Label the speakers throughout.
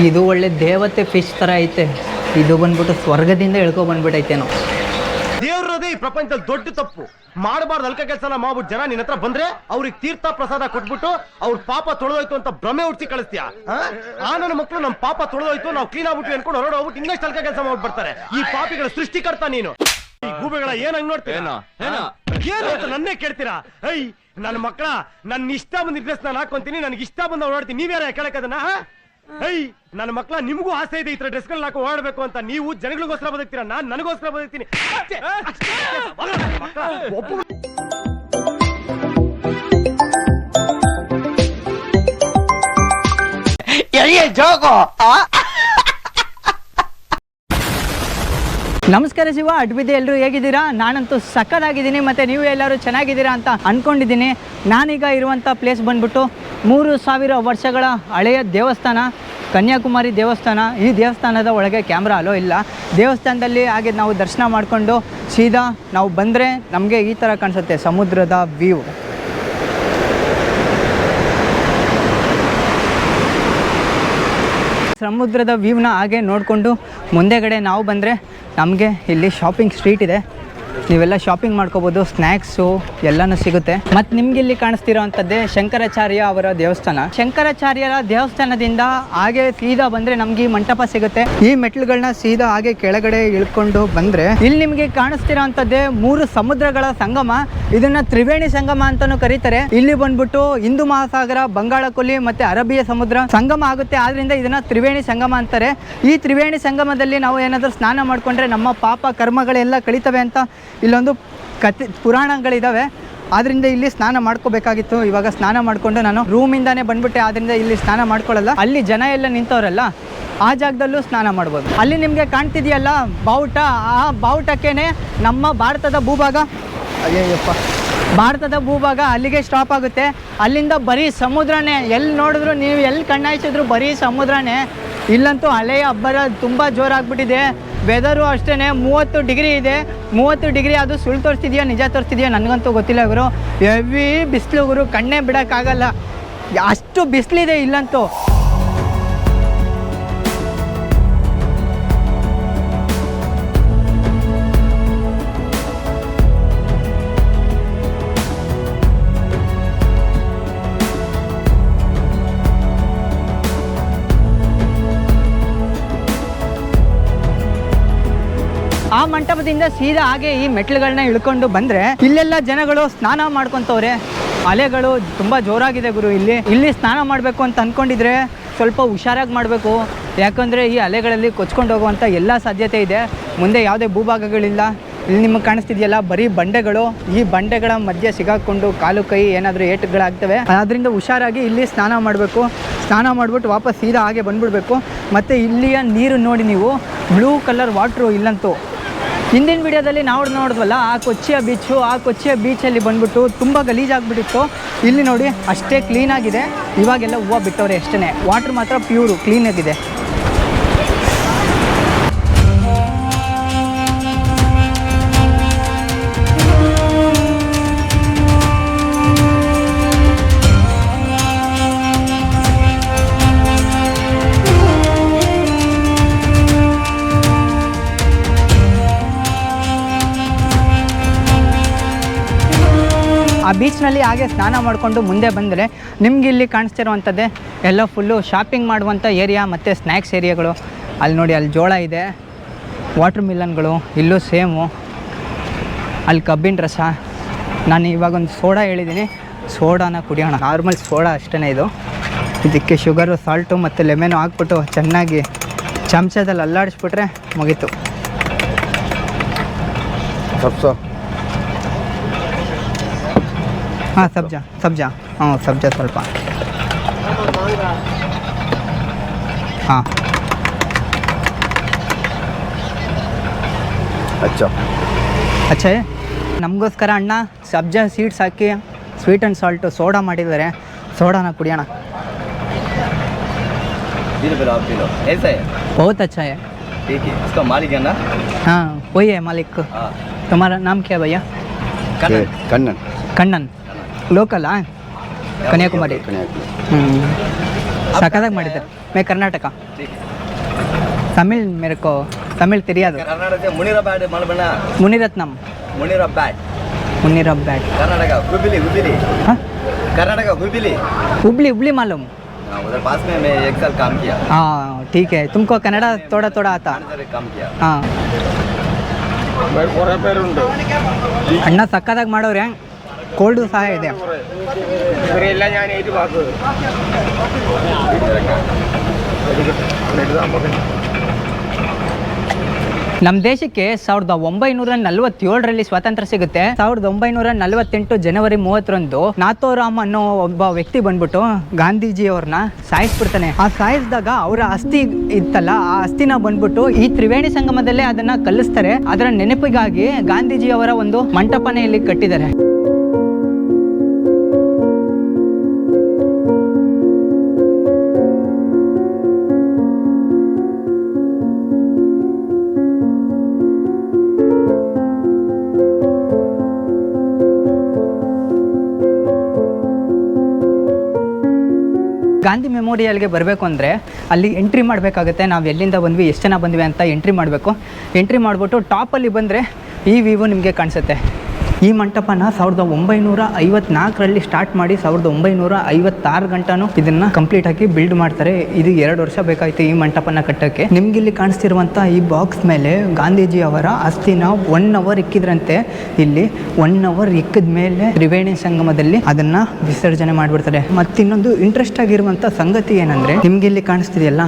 Speaker 1: ಇದು ಒಳ್ಳೆ ದೇವತೆ ಫಿಶ್ ಥರ ಐತೆ. ಇದು ಬಂದ್ಬಿಟ್ಟು ಸ್ವರ್ಗದಿಂದ ಇಳ್ಕೊ ಬಂದ್ಬಿಟ್ಟೈತೇನೋ.
Speaker 2: ದೇವ್ರದೇ ಈ ಪ್ರಪಂಚದಲ್ಲಿ ದೊಡ್ಡ ತಪ್ಪು ಮಾಡಬಾರ್ದು. ಅಲ್ಕ ಕೆಲಸನ ಮಾಡ್ಬಿಟ್ಟು ಜನ ನಿನ್ನ ಹತ್ರ ಬಂದ್ರೆ ಅವ್ರಿಗೆ ತೀರ್ಥ ಪ್ರಸಾದ ಕೊಟ್ಬಿಟ್ಟು ಅವ್ರ ಪಾಪ ತೊಳೆದೋಯ್ತು ಅಂತ ಭ್ರಮೆ ಹುಡ್ಸಿ ಕಳಿಸ್ತೀಯ. ಆ ನನ್ನ ಮಕ್ಕಳು ನಮ್ಮ ಪಾಪ ತೊಳೆದೋಯ್ತು ನಾವು ಕ್ಲೀನ್ ಆಗ್ಬಿಟ್ಟು ಅನ್ಕೊಂಡು ಹೊರಡ ಹೋಗ್ಬಿಟ್ಟು ಇನ್ನಷ್ಟು ಅಲ್ಕ ಕೆಲಸ ಮಾಡ್ಬಿಡ್ತಾರೆ. ಈ ಪಾಪಿಗಳ ಸೃಷ್ಟಿಕರ್ತ ನೀನು. ಈ ಗೂಬೆಗಳ ಏನಂಗ್ ನೋಡ್ತೀರಾ? ಏನು ಅಂತ ನನ್ನೇ ಕೇಳ್ತೀರಾ? ಐ ನನ್ನ ಮಕ್ಕಳ ನನ್ನ ಇಷ್ಟ ಬಂದ ಡ್ರೆಸ್ ನಾನು ಹಾಕೊಂತೀನಿ, ನನ್ಗೆ ಇಷ್ಟ ಬಂದ ಓಡಾಡ್ತೀನಿ. ನೀವ್ಯಾರ ಕೇಳಕ್ಕದನ್ನ? ಐ ನನ್ನ ಮಕ್ಕಳ ನಿಮ್ಗೂ ಆಸೆ ಇದೆ ಈ ತರ ಡ್ರೆಸ್ ಗಳನ್ನ ಹಾಕಿ ಓಡಾಡ್ಬೇಕು ಅಂತ. ನೀವು ಜನಗಳಿಗೋಸ್ಕರ ಬದುಕ್ತೀರಾ, ನಾನ್ ನನಗೋಸ್ಕರ ಬದುಕ್ತೀನಿ.
Speaker 1: ನಮಸ್ಕಾರ ಶಿವ, ಅಡ್ಬಿದ್ದೆ. ಎಲ್ಲರೂ ಹೇಗಿದ್ದೀರಾ? ನಾನಂತೂ ಸಕ್ಕತ್ತಾಗಿದ್ದೀನಿ, ಮತ್ತು ನೀವು ಎಲ್ಲರೂ ಚೆನ್ನಾಗಿದ್ದೀರಾ ಅಂತ ಅಂದ್ಕೊಂಡಿದ್ದೀನಿ. ನಾನೀಗ ಇರುವಂಥ ಪ್ಲೇಸ್ ಬಂದ್ಬಿಟ್ಟು 3000 ವರ್ಷಗಳ ಹಳೆಯ ದೇವಸ್ಥಾನ, ಕನ್ಯಾಕುಮಾರಿ ದೇವಸ್ಥಾನ. ಈ ದೇವಸ್ಥಾನದ ಒಳಗೆ ಕ್ಯಾಮ್ರಾ ಅಲೋ ಇಲ್ಲ. ದೇವಸ್ಥಾನದಲ್ಲಿ ಹಾಗೆ ನಾವು ದರ್ಶನ ಮಾಡಿಕೊಂಡು ಸೀದಾ ನಾವು ಬಂದರೆ ನಮಗೆ ಈ ಥರ ಕಾಣಿಸುತ್ತೆ ಸಮುದ್ರದ ವ್ಯೂ. ಸಮುದ್ರದ ವ್ಯೂನ ಹಾಗೆ ನೋಡಿಕೊಂಡು ಮುಂದೆಗಡೆ ನಾವು ಬಂದರೆ ನಮಗೆ ಇಲ್ಲಿ ಶಾಪಿಂಗ್ ಸ್ಟ್ರೀಟ್ ಇದೆ. ನೀವೆಲ್ಲ ಶಾಪಿಂಗ್ ಮಾಡ್ಕೋಬೋದು, ಸ್ನ್ಯಾಕ್ಸು ಎಲ್ಲನೂ ಸಿಗುತ್ತೆ. ಮತ್ತು ನಿಮ್ಗೆ ಇಲ್ಲಿ ಕಾಣಿಸ್ತಿರೋ ಅಂಥದ್ದೇ ಶಂಕರಾಚಾರ್ಯ ಅವರ ದೇವಸ್ಥಾನ. ಶಂಕರಾಚಾರ್ಯರ ದೇವಸ್ಥಾನದಿಂದ ಹಾಗೆ ಸೀದಾ ಬಂದರೆ ನಮ್ಗೆ ಈ ಮಂಟಪ ಸಿಗುತ್ತೆ. ಈ ಮೆಟ್ಲುಗಳನ್ನ ಸೀದಾ ಹಾಗೆ ಕೆಳಗಡೆ ಇಳ್ಕೊಂಡು ಬಂದರೆ ಇಲ್ಲಿ ನಿಮಗೆ ಕಾಣಿಸ್ತಿರೋ ಅಂಥದ್ದೇ 3 ಸಮುದ್ರಗಳ ಸಂಗಮ. ಇದನ್ನ ತ್ರಿವೇಣಿ ಸಂಗಮ ಅಂತಾನೂ ಕರೀತಾರೆ. ಇಲ್ಲಿ ಬಂದ್ಬಿಟ್ಟು ಹಿಂದೂ ಮಹಾಸಾಗರ, ಬಂಗಾಳ ಕೊಲ್ಲಿ ಮತ್ತು ಅರಬಿಯ ಸಮುದ್ರ ಸಂಗಮ ಆಗುತ್ತೆ. ಆದ್ರಿಂದ ಇದನ್ನ ತ್ರಿವೇಣಿ ಸಂಗಮ ಅಂತಾರೆ. ಈ ತ್ರಿವೇಣಿ ಸಂಗಮದಲ್ಲಿ ನಾವು ಏನಾದರೂ ಸ್ನಾನ ಮಾಡಿಕೊಂಡ್ರೆ ನಮ್ಮ ಪಾಪ ಕರ್ಮಗಳೆಲ್ಲ ಕಳೀತವೆ ಅಂತ ಇಲ್ಲೊಂದು ಪುರಾಣಗಳಿದ್ದಾವೆ. ಆದ್ದರಿಂದ ಇಲ್ಲಿ ಸ್ನಾನ ಮಾಡ್ಕೋಬೇಕಾಗಿತ್ತು. ಇವಾಗ ಸ್ನಾನ ಮಾಡಿಕೊಂಡು ನಾನು ರೂಮಿಂದಾನೇ ಬಂದ್ಬಿಟ್ಟೆ. ಆದ್ದರಿಂದ ಇಲ್ಲಿ ಸ್ನಾನ ಮಾಡ್ಕೊಳ್ಳಲ್ಲ. ಅಲ್ಲಿ ಜನ ಎಲ್ಲ ನಿಂತವರಲ್ಲ, ಆ ಜಾಗದಲ್ಲೂ ಸ್ನಾನ ಮಾಡ್ಬೋದು. ಅಲ್ಲಿ ನಿಮಗೆ ಕಾಣ್ತಿದೆಯಲ್ಲ ಬಾವುಟ, ಆ ಬಾವುಟಕ್ಕೇನೆ ನಮ್ಮ ಭಾರತದ ಭೂಭಾಗ, ಅಯ್ಯಪ್ಪ, ಭಾರತದ ಭೂಭಾಗ ಅಲ್ಲಿಗೆ ಸ್ಟಾಪ್ ಆಗುತ್ತೆ. ಅಲ್ಲಿಂದ ಬರೀ ಸಮುದ್ರನೇ. ಎಲ್ಲಿ ನೋಡಿದ್ರು, ನೀವು ಎಲ್ಲಿ ಕಣ್ಣಾಯಿಸಿದ್ರು ಬರೀ ಸಮುದ್ರನೇ. ಇಲ್ಲಂತೂ ಅಲೆಯ ಅಬ್ಬರ ತುಂಬ ಜೋರಾಗ್ಬಿಟ್ಟಿದೆ. ವೆದರು ಅಷ್ಟೇ 30 ಡಿಗ್ರಿ ಇದೆ. 30 ಡಿಗ್ರಿ ಅದು ಸುಳ್ಳು ತೋರಿಸ್ತಿದೆಯಾ ನಿಜ ತೋರಿಸ್ತಿದೆಯಾ ನನಗಂತೂ ಗೊತ್ತಿಲ್ಲ ಗುರು. ಹೆವಿ ಬಿಸಿಲು ಗುರು, ಕಣ್ಣೇ ಬಿಡೋಕ್ಕಾಗಲ್ಲ, ಅಷ್ಟು ಬಿಸಿಲಿದೆ ಇಲ್ಲಂತೂ. ಆ ಮಂಟಪದಿಂದ ಸೀದಾ ಹಾಗೆ ಈ ಮೆಟ್ಲುಗಳನ್ನ ಇಳ್ಕೊಂಡು ಬಂದರೆ ಇಲ್ಲೆಲ್ಲ ಜನಗಳು ಸ್ನಾನ ಮಾಡ್ಕೊತವ್ರೆ. ಅಲೆಗಳು ತುಂಬ ಜೋರಾಗಿದೆ ಗುರು. ಇಲ್ಲಿ ಸ್ನಾನ ಮಾಡಬೇಕು ಅಂತ ಅಂದ್ಕೊಂಡಿದ್ರೆ ಸ್ವಲ್ಪ ಹುಷಾರಾಗಿ ಮಾಡಬೇಕು. ಯಾಕಂದರೆ ಈ ಅಲೆಗಳಲ್ಲಿ ಕೊಚ್ಕೊಂಡು ಹೋಗುವಂಥ ಎಲ್ಲ ಸಾಧ್ಯತೆ ಇದೆ. ಮುಂದೆ ಯಾವುದೇ ಭೂಭಾಗಗಳಿಲ್ಲ. ಇಲ್ಲಿ ನಿಮಗೆ ಕಾಣಿಸ್ತಿದೆಯಲ್ಲ ಬರೀ ಬಂಡೆಗಳು. ಈ ಬಂಡೆಗಳ ಮಧ್ಯೆ ಸಿಗಾಕೊಂಡು ಕಾಲು ಕೈ ಏನಾದರೂ ಏಟುಗಳಾಗ್ತವೆ. ಅದರಿಂದ ಹುಷಾರಾಗಿ ಇಲ್ಲಿ ಸ್ನಾನ ಮಾಡಬೇಕು. ಸ್ನಾನ ಮಾಡಿಬಿಟ್ಟು ವಾಪಸ್ ಸೀದಾ ಹಾಗೆ ಬಂದುಬಿಡಬೇಕು. ಮತ್ತು ಇಲ್ಲಿಯ ನೀರು ನೋಡಿ ನೀವು, ಬ್ಲೂ ಕಲರ್ ವಾಟ್ರು ಇಲ್ಲಂತೂ. ಹಿಂದಿನ ವಿಡಿಯೋದಲ್ಲಿ ನಾವು ನೋಡಿದ್ವಲ್ಲ ಆ ಕೊಚ್ಚಿಯ ಬೀಚು, ಆ ಕೊಚ್ಚಿಯ ಬೀಚಲ್ಲಿ ಬಂದ್ಬಿಟ್ಟು ತುಂಬ ಗಲೀಜಾಗ್ಬಿಟ್ಟಿತ್ತು. ಇಲ್ಲಿ ನೋಡಿ ಅಷ್ಟೇ ಕ್ಲೀನಾಗಿದೆ. ಇವಾಗೆಲ್ಲ ಹೂವು ಬಿಟ್ಟವ್ರೆ ಅಷ್ಟೇ. ವಾಟ್ರ್ ಮಾತ್ರ ಪ್ಯೂರು ಕ್ಲೀನಾಗಿದೆ. ಆ ಬೀಚ್ನಲ್ಲಿ ಹಾಗೆ ಸ್ನಾನ ಮಾಡಿಕೊಂಡು ಮುಂದೆ ಬಂದರೆ ನಿಮ್ಗೆ ಇಲ್ಲಿ ಕಾಣಿಸ್ತಿರುವಂಥದ್ದೇ ಎಲ್ಲ ಫುಲ್ಲು ಶಾಪಿಂಗ್ ಮಾಡುವಂಥ ಏರಿಯಾ ಮತ್ತು ಸ್ನ್ಯಾಕ್ಸ್ ಏರಿಯಾಗಳು. ಅಲ್ಲಿ ನೋಡಿ, ಅಲ್ಲಿ ಜೋಳ ಇದೆ, ವಾಟರ್ ಮಿಲನ್ಗಳು, ಇಲ್ಲೂ ಸೇಮು. ಅಲ್ಲಿ ಕಬ್ಬಿನ ರಸ. ನಾನು ಇವಾಗೊಂದು ಸೋಡಾ ಹೇಳಿದ್ದೀನಿ, ಸೋಡಾನ ಕುಡಿಯೋಣ. ನಾರ್ಮಲ್ ಸೋಡಾ ಅಷ್ಟೇ ಇದು. ಇದಕ್ಕೆ ಶುಗರು, ಸಾಲ್ಟು ಮತ್ತು ಲೆಮನ್ನು ಹಾಕ್ಬಿಟ್ಟು ಚೆನ್ನಾಗಿ ಚಮಚದಲ್ಲಿ ಅಲ್ಲಾಡಿಸ್ಬಿಟ್ರೆ ಮುಗೀತು. हाँ सब्जा हाँ सब्जा ಸ್ವಲ್ಪ हाँ अच्छा है. ನಮಗೋಸ್ಕರ ಅಣ್ಣ ಸಬ್ಜಾ ಸೀಡ್ಸ್ ಹಾಕಿ ಸ್ವೀಟ್ ಆ್ಯಂಡ್ ಸಾಲ್ಟು ಸೋಡಾ ಮಾಡಿದ್ದಾರೆ. ಸೋಡಾನ ಕುಡಿಯೋಣ. बहुत अच्छा है.
Speaker 3: ठीक है. इसका मालिक है ना?
Speaker 1: हाँ वही है मालिक. तुम्हारा नाम क्या भैया?
Speaker 3: कन्नन.
Speaker 1: कन्नन लोकल. हाँ कन्याकुमारी. ಸಖತ್ತಾಗಿ ಮಾಡಿದ್ದಾರೆ ಮೇ ಕರ್ನಾಟಕ ತಮಿಳ್ ಮೇರೆಕೋ ತಮಿಳ್ ತಿಳಿಯೋದು
Speaker 3: ಕರ್ನಾಟಕ ಮುನಿರಾಬಾದ್ ಮಲಬಣ್ಣ
Speaker 1: ಮುನಿರತ್ನಂ
Speaker 3: ಮುನಿರಾಬಾದ್
Speaker 1: ಮುನಿರಬ್ಬಾಟ್
Speaker 3: कर्नाटका हुबली
Speaker 1: हाँ
Speaker 3: कर्नाटका हुबली
Speaker 1: हुबली हुबली मालूम
Speaker 3: उधर पास में मैं 1 साल काम किया
Speaker 1: हाँ ठीक है तुमको कन्नड़ा थोड़ा थोड़ा आता
Speaker 3: काम किया
Speaker 1: ಹಾಂ ಅಣ್ಣ ಸಕ್ಕತ್ತಾಗಿ ಮಾಡೋರೆ ಕೋಲ್ಡು ಸಹ ಇದೆ ನಮ್ಮ ದೇಶಕ್ಕೆ 1947ರಲ್ಲಿ ಸ್ವಾತಂತ್ರ್ಯ ಸಿಗುತ್ತೆ. 1948 ಜನವರಿ 30ರಂದು ನಾಥೋರಾಮ್ ಅನ್ನೋ ಒಬ್ಬ ವ್ಯಕ್ತಿ ಬಂದ್ಬಿಟ್ಟು ಗಾಂಧೀಜಿಯವ್ರನ್ನ ಸಾಯಿಸ್ಬಿಡ್ತಾನೆ. ಆ ಸಾಯಿಸಿದಾಗ ಅವರ ಅಸ್ಥಿ ಇತ್ತಲ್ಲ, ಆ ಅಸ್ಥಿನ ಬಂದ್ಬಿಟ್ಟು ಈ ತ್ರಿವೇಣಿ ಸಂಗಮದಲ್ಲೇ ಅದನ್ನ ಕಲ್ಲಿಸ್ತಾರೆ. ಅದರ ನೆನಪಿಗಾಗಿ ಗಾಂಧೀಜಿಯವರ ಒಂದು ಮಂಟಪನೇ ಇಲ್ಲಿ ಕಟ್ಟಿದ್ದಾರೆ. ಗಾಂಧಿ ಮೆಮೋರಿಯಲ್ಗೆ ಬರಬೇಕು ಅಂದರೆ ಅಲ್ಲಿ ಎಂಟ್ರಿ ಮಾಡಬೇಕಾಗುತ್ತೆ. ನಾವು ಎಲ್ಲಿಂದ ಬಂದ್ವಿ, ಎಷ್ಟು ಜನ ಬಂದ್ವಿ ಅಂತ ಎಂಟ್ರಿ ಮಾಡಬೇಕು. ಎಂಟ್ರಿ ಮಾಡಿಬಿಟ್ಟು ಟಾಪಲ್ಲಿ ಬಂದರೆ ಈ ವ್ಯೂ ನಿಮಗೆ ಕಾಣಿಸುತ್ತೆ. ಈ ಮಂಟಪನ 1954ರಲ್ಲಿ ಸ್ಟಾರ್ಟ್ ಮಾಡಿ 1956 ಗಂಟನೂ ಇದನ್ನು ಕಂಪ್ಲೀಟ್ ಆಗಿ ಬಿಲ್ಡ್ ಮಾಡ್ತಾರೆ. ಇದು 2 ವರ್ಷ ಬೇಕಾಯಿತು ಈ ಮಂಟಪನ ಕಟ್ಟೋಕ್ಕೆ. ನಿಮಗಿಲ್ಲಿ ಕಾಣಿಸ್ತಿರುವಂಥ ಈ ಬಾಕ್ಸ್ ಮೇಲೆ ಗಾಂಧೀಜಿ ಅವರ ಅಸ್ಥಿನ 1 ಅವರ್ ಇಕ್ಕಿದ್ರಂತೆ. ಇಲ್ಲಿ 1 ಅವರ್ ಇಕ್ಕಿದ ಮೇಲೆ ತ್ರಿವೇಣಿ ಸಂಗಮದಲ್ಲಿ ಅದನ್ನು ವಿಸರ್ಜನೆ ಮಾಡಿಬಿಡ್ತಾರೆ. ಮತ್ತಿನ್ನೊಂದು ಇಂಟ್ರೆಸ್ಟ್ ಆಗಿರುವಂಥ ಸಂಗತಿ ಏನಂದರೆ, ನಿಮಗಿಲ್ಲಿ ಕಾಣಿಸ್ತಿದೆಯಲ್ಲ,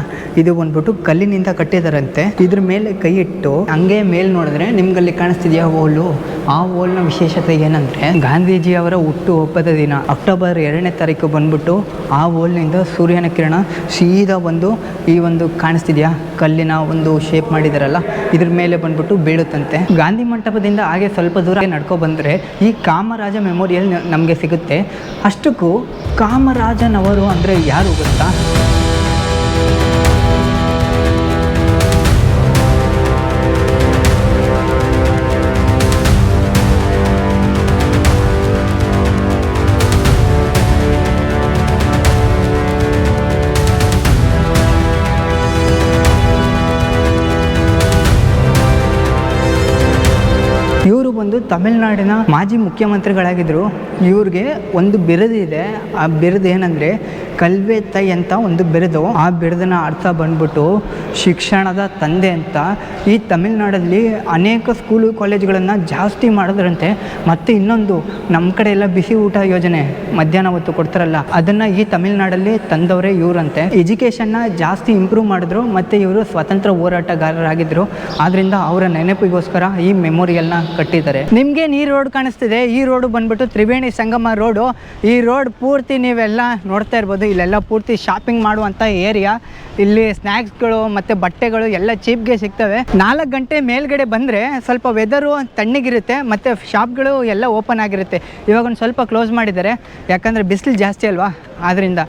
Speaker 1: ಇದು ಬಂದ್ಬಿಟ್ಟು ಕಲ್ಲಿನಿಂದ ಕಟ್ಟಿದಾರಂತೆ. ಇದ್ರ ಮೇಲೆ ಕೈ ಇಟ್ಟು ಹಂಗೆ ಮೇಲೆ ನೋಡಿದ್ರೆ ನಿಮ್ಗಲ್ಲಿ ಕಾಣಿಸ್ತಿದೆಯಾ ಓಲು, ಆ ಓಲ್ನ ವಿಶೇಷತೆ ಏನಂದರೆ, ಗಾಂಧೀಜಿ ಅವರ ಹುಟ್ಟುಹಬ್ಬದ ದಿನ ಅಕ್ಟೋಬರ್ 2ನೇ ತಾರೀಕು ಬಂದ್ಬಿಟ್ಟು ಆ ಓಲ್ನಿಂದ ಸೂರ್ಯನ ಕಿರಣ ಸೀದಾ ಬಂದು ಈ ಒಂದು ಕಾಣಿಸ್ತಿದೆಯಾ ಕಲ್ಲಿನ ಒಂದು ಶೇಪ್ ಮಾಡಿದಾರಲ್ಲ, ಇದ್ರ ಮೇಲೆ ಬಂದ್ಬಿಟ್ಟು ಬೀಳುತ್ತಂತೆ. ಗಾಂಧಿ ಮಂಟಪದಿಂದ ಹಾಗೆ ಸ್ವಲ್ಪ ದೂರ ನಡ್ಕೊ ಬಂದರೆ ಈ ಕಾಮರಾಜ ಮೆಮೋರಿಯಲ್ ನಮಗೆ ಸಿಗುತ್ತೆ. ಅಷ್ಟಕ್ಕೂ ಕಾಮರಾಜನವರು ಅಂದರೆ ಯಾರು ಗೊತ್ತಾ? ಇವರು ಬಂದು ತಮಿಳುನಾಡಿನ ಮಾಜಿ ಮುಖ್ಯಮಂತ್ರಿಗಳಾಗಿದ್ದರು. ಇವ್ರಿಗೆ ಒಂದು ಬಿರುದಿದೆ. ಆ ಬಿರುದು ಏನಂದರೆ ಕಲ್ವೆ ತೈ ಅಂತ ಒಂದು ಬಿರುದು. ಆ ಬಿರುದಿನ ಅರ್ಥ ಬಂದ್ಬಿಟ್ಟು ಶಿಕ್ಷಣದ ತಂದೆ ಅಂತ. ಈ ತಮಿಳುನಾಡಲ್ಲಿ ಅನೇಕ ಸ್ಕೂಲು ಕಾಲೇಜುಗಳನ್ನು ಜಾಸ್ತಿ ಮಾಡಿದ್ರಂತೆ. ಮತ್ತು ಇನ್ನೊಂದು, ನಮ್ಮ ಕಡೆ ಎಲ್ಲ ಬಿಸಿ ಊಟ ಯೋಜನೆ ಮಧ್ಯಾಹ್ನ ಹೊತ್ತು ಕೊಡ್ತಾರಲ್ಲ, ಅದನ್ನು ಈ ತಮಿಳುನಾಡಲ್ಲಿ ತಂದವರೇ ಇವರಂತೆ. ಎಜುಕೇಷನ್ನ ಜಾಸ್ತಿ ಇಂಪ್ರೂವ್ ಮಾಡಿದ್ರು. ಮತ್ತು ಇವರು ಸ್ವಾತಂತ್ರ್ಯ ಹೋರಾಟಗಾರರಾಗಿದ್ದರು. ಆದ್ದರಿಂದ ಅವರ ನೆನಪಿಗೋಸ್ಕರ ಈ ಮೆಮೋರಿಯಲ್ನ ಕಟ್ಟಿದ್ದಾರೆ. ನಿಮಗೆ ಈ ರೋಡ್ ಕಾಣಿಸ್ತಿದೆ, ಈ ರೋಡು ಬಂದ್ಬಿಟ್ಟು ತ್ರಿವೇಣಿ ಸಂಗಮ ರೋಡು. ಈ ರೋಡ್ ಪೂರ್ತಿ ನೀವೆಲ್ಲ ನೋಡ್ತಾ ಇರ್ಬೋದು. ಇಲ್ಲೆಲ್ಲ ಪೂರ್ತಿ ಶಾಪಿಂಗ್ ಮಾಡುವಂಥ ಏರಿಯಾ. ಇಲ್ಲಿ ಸ್ನ್ಯಾಕ್ಸ್ಗಳು ಮತ್ತು ಬಟ್ಟೆಗಳು ಎಲ್ಲ ಚೀಪ್ಗೆ ಸಿಗ್ತವೆ. 4 ಗಂಟೆ ಮೇಲ್ಗಡೆ ಬಂದರೆ ಸ್ವಲ್ಪ ವೆದರು ತಣ್ಣಗಿರುತ್ತೆ ಮತ್ತು ಶಾಪ್ಗಳು ಎಲ್ಲ ಓಪನ್ ಆಗಿರುತ್ತೆ. ಇವಾಗ ಒಂದು ಸ್ವಲ್ಪ ಕ್ಲೋಸ್ ಮಾಡಿದ್ದಾರೆ, ಯಾಕಂದರೆ ಬಿಸಿಲು ಜಾಸ್ತಿ ಅಲ್ವಾ, ಆದ್ದರಿಂದ.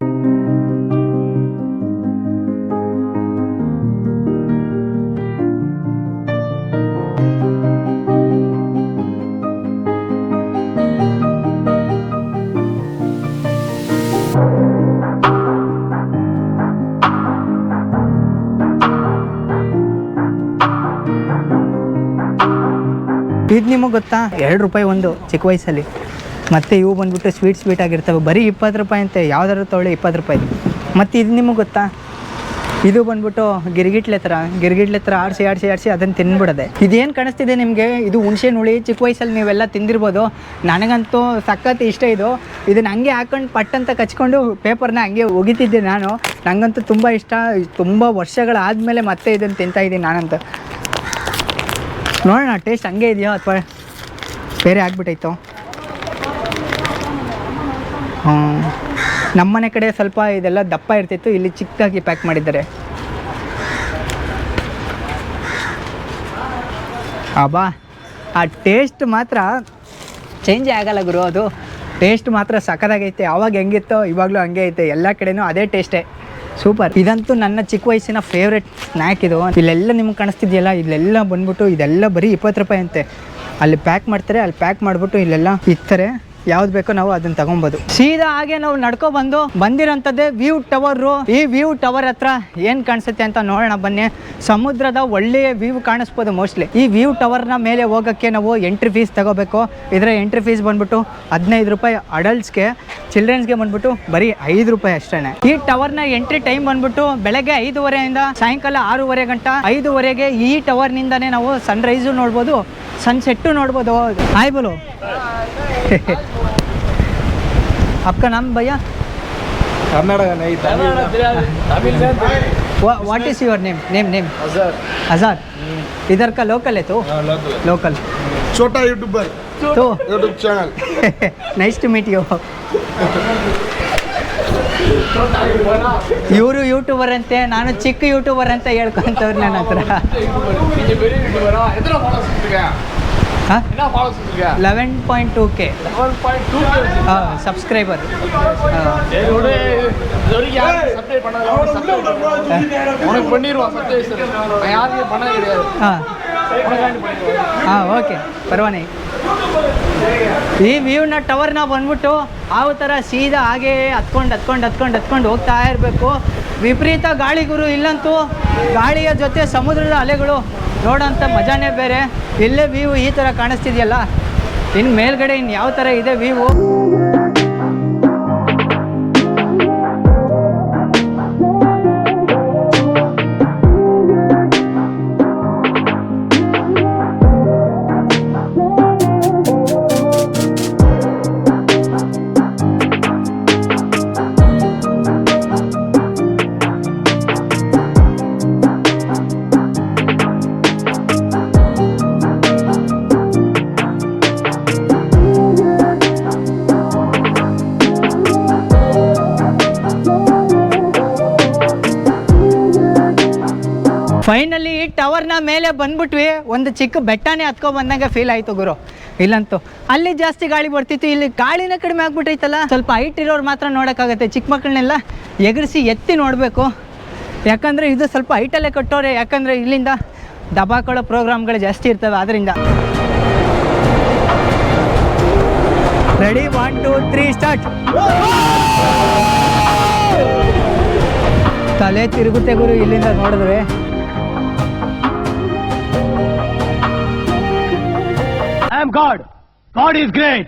Speaker 1: ಇದು ನಿಮಗೆ ಗೊತ್ತಾ, 2 ರೂಪಾಯಿ ಒಂದು ಚಿಕ್ಕ ವಯಸ್ಸಲ್ಲಿ. ಮತ್ತು ಇವು ಬಂದ್ಬಿಟ್ಟು ಸ್ವೀಟ್ ಆಗಿರ್ತವೆ. ಬರೀ 20 ರೂಪಾಯಿ ಅಂತೆ, ಯಾವ್ದಾದ್ರು ತೊಗೊಳ್ಳಿ 20 ರೂಪಾಯಿ. ಮತ್ತು ಇದು ನಿಮಗೆ ಗೊತ್ತಾ, ಇದು ಬಂದ್ಬಿಟ್ಟು ಗಿರ್ಗಿಟ್ಲೆ ಥರ ಆಡಿಸಿ ಅದನ್ನು ತಿನ್ಬಿಡೋದೆ. ಇದೇನು ಕಾಣಿಸ್ತಿದೆ ನಿಮಗೆ, ಇದು ಹುಣಸೆ ಹುಳಿ. ಚಿಕ್ಕ ವಯಸ್ಸಲ್ಲಿ ನೀವೆಲ್ಲ ತಿಂದಿರ್ಬೋದು. ನನಗಂತೂ ಸಖತ್ ಇಷ್ಟ ಇದು. ಇದನ್ನು ಹಂಗೆ ಹಾಕೊಂಡು ಪಟ್ಟಂತ ಕಚ್ಕೊಂಡು ಪೇಪರ್ನ ಹಂಗೆ ಒಗಿತಿದ್ದೆ ನಾನು. ನನಗಂತೂ ತುಂಬ ಇಷ್ಟ. ತುಂಬ ವರ್ಷಗಳಾದಮೇಲೆ ಮತ್ತೆ ಇದನ್ನು ತಿಂತಾಯಿದ್ದೀನಿ ನಾನಂತೂ. ನೋಡೋಣ ಟೇಸ್ಟ್ ಹಂಗೆ ಇದೆಯೋ ಅಥವಾ ಬೇರೆ ಆಗ್ಬಿಟ್ಟೈತೋ. ನಮ್ಮನೆ ಕಡೆ ಸ್ವಲ್ಪ ಇದೆಲ್ಲ ದಪ್ಪ ಇರ್ತಿತ್ತು, ಇಲ್ಲಿ ಚಿಕ್ಕದಾಗಿ ಪ್ಯಾಕ್ ಮಾಡಿದ್ದಾರೆ. ಅಬ್ಬಾ, ಆ ಟೇಸ್ಟ್ ಮಾತ್ರ ಚೇಂಜೇ ಆಗಲ್ಲ ಗುರು. ಅದು ಟೇಸ್ಟ್ ಮಾತ್ರ ಸಖತ್ತಾಗೈತೆ. ಆವಾಗ ಹೆಂಗಿತ್ತೋ ಇವಾಗಲೂ ಹಂಗೆ ಐತೆ. ಎಲ್ಲ ಕಡೆನೂ ಅದೇ ಟೇಸ್ಟೇ. ಸೂಪರ್. ಇದಂತೂ ನನ್ನ ಚಿಕ್ಕ ವಯಸ್ಸಿನ ಫೇವ್ರೆಟ್ ಸ್ನ್ಯಾಕ್ ಇದು. ಇಲ್ಲೆಲ್ಲ ನಿಮ್ಗೆ ಕಾಣಿಸ್ತಿದೆಯಲ್ಲ, ಇಲ್ಲೆಲ್ಲ ಬಂದ್ಬಿಟ್ಟು ಇದೆಲ್ಲ ಬರೀ 20 ರೂಪಾಯಿ ಅಂತೆ. ಅಲ್ಲಿ ಪ್ಯಾಕ್ ಮಾಡ್ತಾರೆ, ಅಲ್ಲಿ ಪ್ಯಾಕ್ ಮಾಡಿಬಿಟ್ಟು ಇಲ್ಲೆಲ್ಲ ಇರ್ತಾರೆ. ಯಾವ್ದು ಬೇಕೋ ನಾವು ಅದನ್ನ ತಗೊಬೋದು. ಸೀದಾ ಹಾಗೆ ನಾವು ನಡ್ಕೊ ಬಂದಿರೋಂಥದ್ದೇ ವ್ಯೂ ಟವರ್. ಈ ವ್ಯೂ ಟವರ್ ಹತ್ರ ಏನು ಕಾಣಿಸುತ್ತೆ ಅಂತ ನೋಡೋಣ ಬನ್ನಿ. ಸಮುದ್ರದ ಒಳ್ಳೆಯ ವ್ಯೂ ಕಾಣಿಸ್ಬೋದು ಮೋಸ್ಟ್ಲಿ. ಈ ವ್ಯೂ ಟವರ್ನ ಮೇಲೆ ಹೋಗೋಕ್ಕೆ ನಾವು ಎಂಟ್ರಿ ಫೀಸ್ ತಗೋಬೇಕು. ಇದರ ಎಂಟ್ರಿ ಫೀಸ್ ಬಂದ್ಬಿಟ್ಟು 15 ರೂಪಾಯಿ ಅಡಲ್ಟ್ಸ್ಗೆ, ಚಿಲ್ಡ್ರನ್ಸ್ಗೆ ಬಂದ್ಬಿಟ್ಟು ಬರೀ 5 ರೂಪಾಯಿ ಅಷ್ಟೇ. ಈ ಟವರ್ನ ಎಂಟ್ರಿ ಟೈಮ್ ಬಂದ್ಬಿಟ್ಟು ಬೆಳಗ್ಗೆ 5:30 ಸಾಯಂಕಾಲ 6:30 ಗಂಟ. 5:30ಗೆ ಈ ಟವರ್ನಿಂದನೇ ನಾವು ಸನ್ರೈಸು ನೋಡ್ಬೋದು, सनसेट नोड़बो. हाय बोलो. आपका नाम भैया?
Speaker 4: कर्नाटक नहीं, तमिल में।
Speaker 1: What is your name? Name Azad. इधर का लोकल है तो? लोकल.
Speaker 4: छोटा यूट्यूबर
Speaker 1: तो
Speaker 4: YouTube channel.
Speaker 1: Nice to meet you. ಇವರು ಯೂಟ್ಯೂಬರ್ ಅಂತೆ, ನಾನು ಚಿಕ್ಕ ಯೂಟ್ಯೂಬರ್ ಅಂತ ಹೇಳ್ಕೊಂತವ್ರು ನನ್ನ ಹತ್ರ. 11.2K subscriber. ಹಾಂ ಓಕೆ ಪರವಾನಿ. ಈ ವ್ಯೂನ ಟವರ್ನ ಬಂದ್ಬಿಟ್ಟು ಆ ಥರ ಸೀದಾ ಹಾಗೆ ಹತ್ಕೊಂಡು ಹೋಗ್ತಾ ಇರಬೇಕು. ವಿಪರೀತ ಗಾಳಿ ಗುರು. ಇಲ್ಲಂತೂ ಗಾಳಿಯ ಜೊತೆ ಸಮುದ್ರದ ಅಲೆಗಳು ನೋಡೋಂಥ ಮಜಾನೇ ಬೇರೆ. ಇಲ್ಲೇ ವ್ಯೂ ಈ ಥರ ಕಾಣಿಸ್ತಿದೆಯಲ್ಲ, ಇನ್ನು ಮೇಲ್ಗಡೆ ಇನ್ನು ಯಾವ ಥರ ಇದೆ ವ್ಯೂ. ಫೈನಲಿ ಈ ಟವರ್ನ ಮೇಲೆ ಬಂದ್ಬಿಟ್ವಿ. ಒಂದು ಚಿಕ್ಕ ಬೆಟ್ಟನೇ ಹತ್ಕೊ ಬಂದಂಗೆ ಫೀಲ್ ಆಯಿತು ಗುರು. ಇಲ್ಲಂತೂ ಅಲ್ಲಿ ಜಾಸ್ತಿ ಗಾಳಿ ಬರ್ತಿತ್ತು, ಇಲ್ಲಿ ಗಾಳಿನ ಕಡಿಮೆ ಆಗ್ಬಿಟ್ಟೈತಲ್ಲ. ಸ್ವಲ್ಪ ಹೈಟ್ ಇರೋರು ಮಾತ್ರ ನೋಡೋಕ್ಕಾಗತ್ತೆ, ಚಿಕ್ಕ ಮಕ್ಕಳನ್ನೆಲ್ಲ ಎಗರಿಸಿ ಎತ್ತಿ ನೋಡಬೇಕು. ಯಾಕಂದರೆ ಇದು ಸ್ವಲ್ಪ ಹೈಟಲ್ಲೇ ಕಟ್ಟೋರೆ, ಯಾಕಂದರೆ ಇಲ್ಲಿಂದ ದಬಾಕೊಳ್ಳೋ ಪ್ರೋಗ್ರಾಮ್ಗಳು ಜಾಸ್ತಿ ಇರ್ತವೆ. ಆದ್ದರಿಂದ ರೆಡಿ 1 2 3 ಸ್ಟಾರ್ಟ್. ತಲೆ ತಿರುಗುತ್ತೆ ಗುರು ಇಲ್ಲಿಂದ ನೋಡಿದ್ರೆ.
Speaker 2: I am God. God is great.